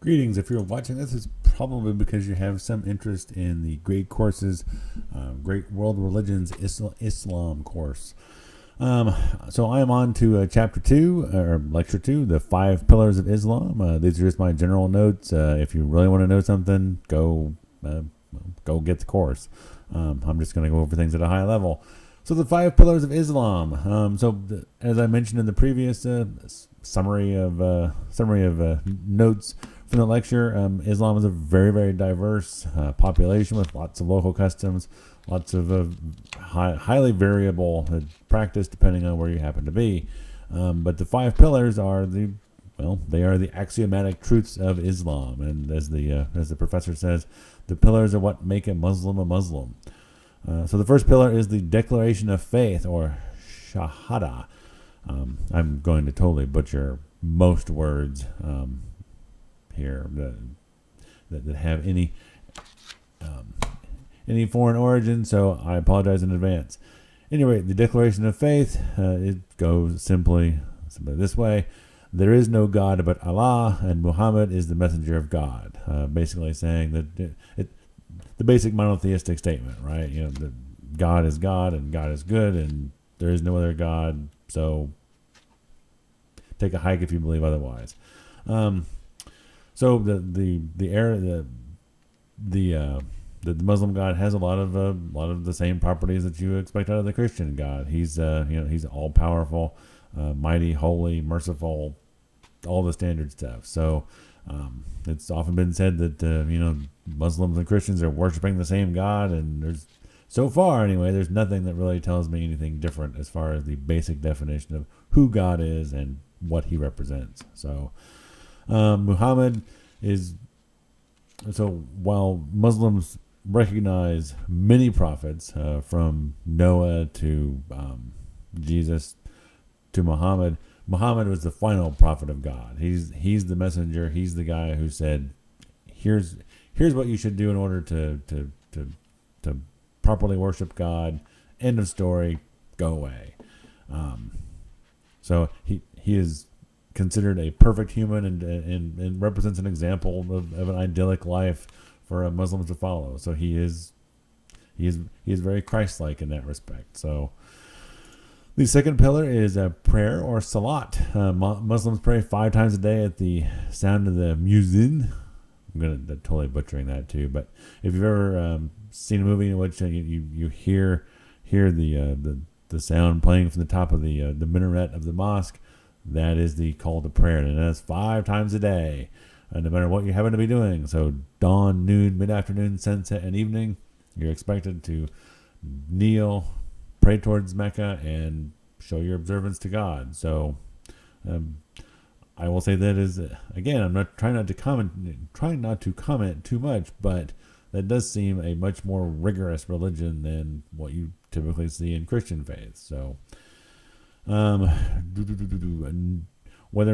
Greetings. If you're watching this, it's probably because you have some interest in the Great Courses, Great World Religions Islam course. So I am on to chapter 2, or lecture 2, the 5 pillars of Islam. These are just my general notes. If you really want to know something, go get the course. I'm just going to go over things at a high level. So the 5 pillars of Islam. As I mentioned in the previous summary of notes from the lecture, Islam is a very, very diverse population with lots of local customs, lots of highly variable practice depending on where you happen to be. But the 5 pillars are they are the axiomatic truths of Islam, and as the professor says, the pillars are what make a Muslim a Muslim. So the first pillar is the declaration of faith, or shahadah. I'm going to totally butcher most words here that have any foreign origin, so I apologize in advance. Anyway, the declaration of faith, it goes simply this way: there is no God but Allah, and Muhammad is the messenger of God. Basically saying that the basic monotheistic statement, right? That God is God and God is good, and there is no other God. So take a hike if you believe otherwise. So the Muslim God has a lot of the same properties that you expect out of the Christian God. He's he's all powerful, mighty, holy, merciful, all the standard stuff. So it's often been said that Muslims and Christians are worshiping the same God, and so far there's nothing that really tells me anything different as far as the basic definition of who God is and what he represents. So Muhammad is, so while Muslims recognize many prophets, from Noah to Jesus to Muhammad was the final prophet of God. He's the messenger. He's the guy who said, here's what you should do in order to properly worship God. End of story. Go away. So he is considered a perfect human and represents an example of an idyllic life for Muslims to follow. So he is very Christ-like in that respect. So the second pillar is prayer, or salat. Muslims pray 5 times a day at the sound of the muezzin. I'm totally butchering that too. But if you've ever seen a movie in which you hear the sound playing from the top of the minaret of the mosque, that is the call to prayer, and that's 5 times a day, no matter what you happen to be doing. So dawn, noon, mid-afternoon, sunset, and evening, you're expected to kneel, pray towards Mecca, and show your observance to God. So I will say that is, again, I'm not trying not to comment too much, but that does seem a much more rigorous religion than what you typically see in Christian faith. So whether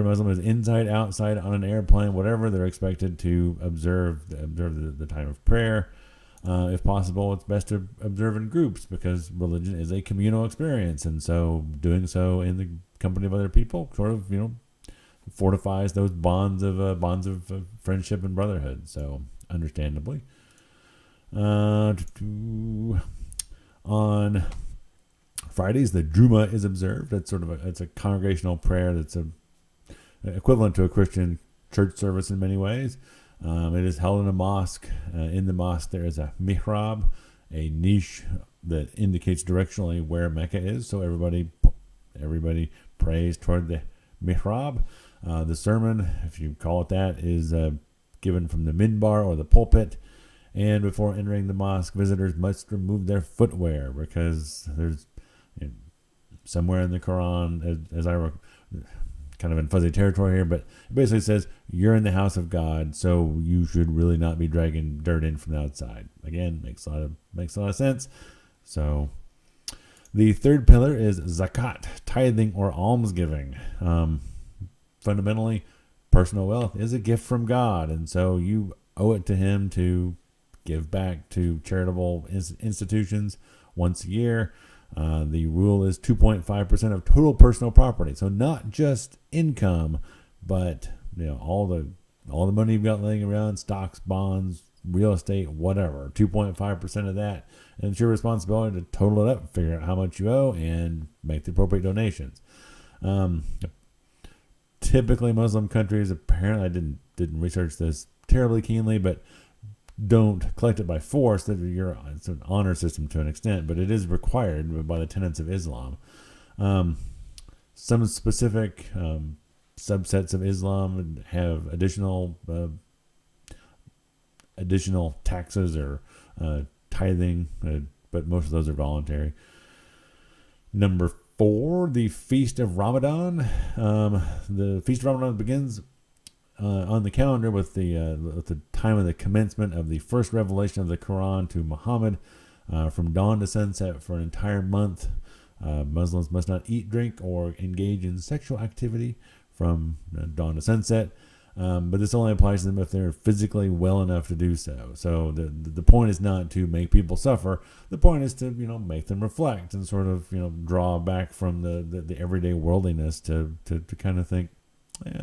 a Muslim is inside, outside, on an airplane, whatever, they're expected to observe the time of prayer. If possible, it's best to observe in groups, because religion is a communal experience, and so doing so in the company of other people sort of fortifies those bonds of friendship and brotherhood. So understandably, on Fridays, the Juma is observed. It's it's a congregational prayer that's equivalent to a Christian church service in many ways. It is held in a mosque. In the mosque, there is a mihrab, a niche that indicates directionally where Mecca is. So everybody prays toward the mihrab. The sermon, if you call it that, is given from the minbar, or the pulpit. And before entering the mosque, visitors must remove their footwear, because there's somewhere in the Quran, as I kind of in fuzzy territory here, but it basically says you're in the house of God, so you should really not be dragging dirt in from the outside. Again, makes a lot of sense. So the third pillar is zakat, tithing or almsgiving. Fundamentally, personal wealth is a gift from God, and so you owe it to him to give back to charitable institutions once a year. The rule is 2.5% of total personal property. So not just income, but all the all the money you've got laying around, stocks, bonds, real estate, whatever, 2.5% of that. And it's your responsibility to total it up, figure out how much you owe, and make the appropriate donations. Typically, Muslim countries, apparently, I didn't research this terribly keenly, but don't collect it by force. That it's an honor system to an extent, but it is required by the tenets of Islam. Some specific subsets of Islam have additional taxes or tithing, but most of those are voluntary. Number 4, the Feast of Ramadan. The Feast of Ramadan begins on the calendar with the time of the commencement of the first revelation of the Quran to Muhammad. From dawn to sunset for an entire month, Muslims must not eat, drink, or engage in sexual activity from dawn to sunset. But this only applies to them if they're physically well enough to do so. So the point is not to make people suffer. The point is to make them reflect and sort of draw back from the everyday worldliness to kind of think,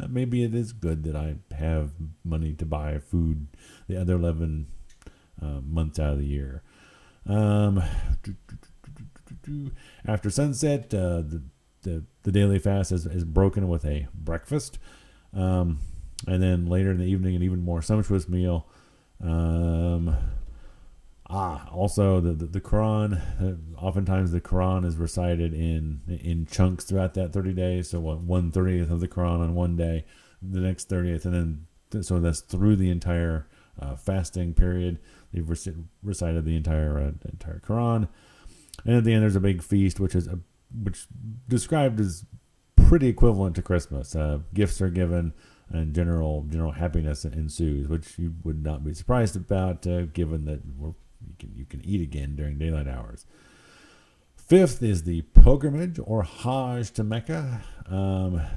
maybe it is good that I have money to buy food the other 11 months out of the year. After sunset, the daily fast is broken with a breakfast. And then later in the evening, an even more sumptuous meal. Also the Quran. Oftentimes the Quran is recited in chunks throughout that 30 days. So 1/30th of the Quran on one day, the next 30th, and then so that's through the entire fasting period. They've recited the entire Quran, and at the end there's a big feast, which described as pretty equivalent to Christmas. Gifts are given, and general happiness ensues, which you would not be surprised about, given that you can eat again during daylight hours. 5th is the pilgrimage or Hajj to Mecca.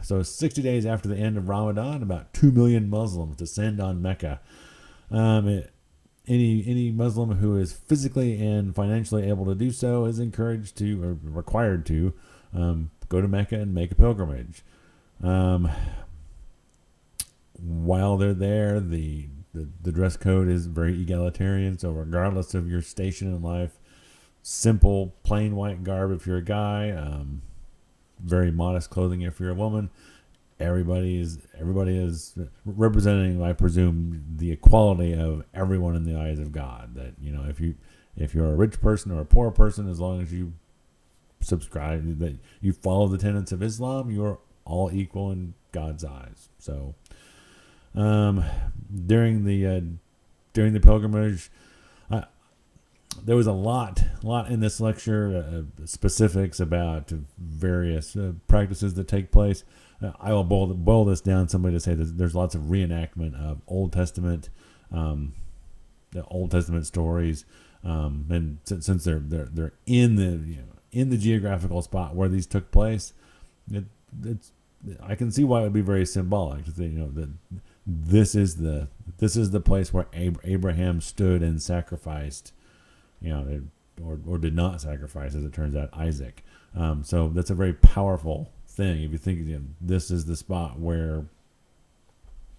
So 60 days after the end of Ramadan, about 2 million Muslims descend on Mecca. Any Muslim who is physically and financially able to do so is encouraged to, or required to, go to Mecca and make a pilgrimage. While they're there, the dress code is very egalitarian. So regardless of your station in life, simple plain white garb if you're a guy, very modest clothing if you're a woman. Everybody is representing, I presume, the equality of everyone in the eyes of God. That if you're a rich person or a poor person, as long as you subscribe, that you follow the tenets of Islam, you're all equal in God's eyes. So during the pilgrimage, there was a lot in this lecture, specifics about various practices that take place. I will boil this down simply to say that there's lots of reenactment of Old Testament stories, and since they're in the geographical spot where these took place, it's I can see why it would be very symbolic to think, that this is the place where Abraham stood and sacrificed, or did not sacrifice, as it turns out, Isaac. So that's a very powerful thing. If you think this is the spot where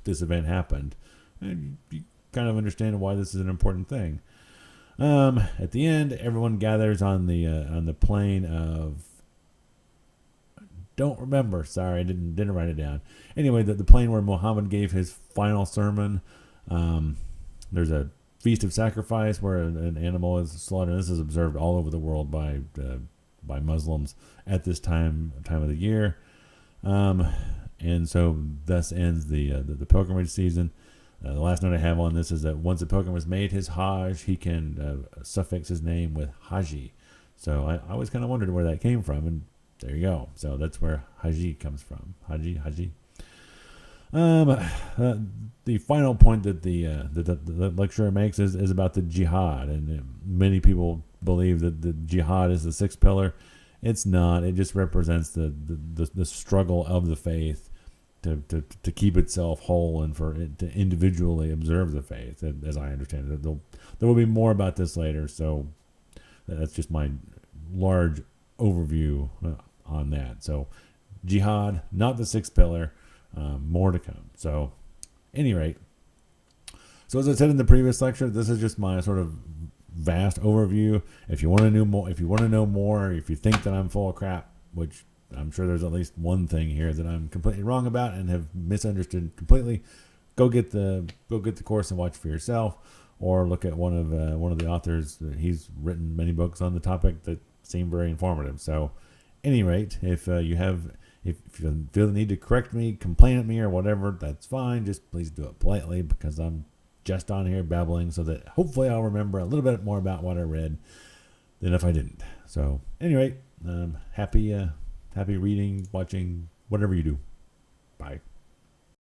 this event happened, and you kind of understand why this is an important thing. At the end, everyone gathers on the plain of. Don't remember. Sorry, I didn't write it down. Anyway, the plain where Muhammad gave his final sermon. There's a feast of sacrifice where an animal is slaughtered. This is observed all over the world by Muslims at this time of the year, and so thus ends the pilgrimage season. The last note I have on this is that once a pilgrim has made his Hajj, he can suffix his name with Haji. So I always kind of wondered where that came from, and there you go. So that's where Haji comes from. Haji. The final point that the lecturer makes is about the jihad, and many people believe that the jihad is the 6th pillar. It's not. It just represents the struggle of the faith to keep itself whole and for it to individually observe the faith, as I understand it. There will be more about this later, so that's just my large overview on that. So jihad, not the 6th pillar, more to come. So Any rate, so as I said in the previous lecture, this is just my sort of vast overview. If you want to know more, if you think that I'm full of crap, which I'm sure there's at least one thing here that I'm completely wrong about and have misunderstood completely, go get the course and watch for yourself, or look at one of the authors. He's written many books on the topic that seem very informative. So, any rate, if you feel the need to correct me, complain at me, or whatever, that's fine. Just please do it politely, because I'm just on here babbling, so that hopefully I'll remember a little bit more about what I read than if I didn't. So, anyway, happy reading, watching, whatever you do.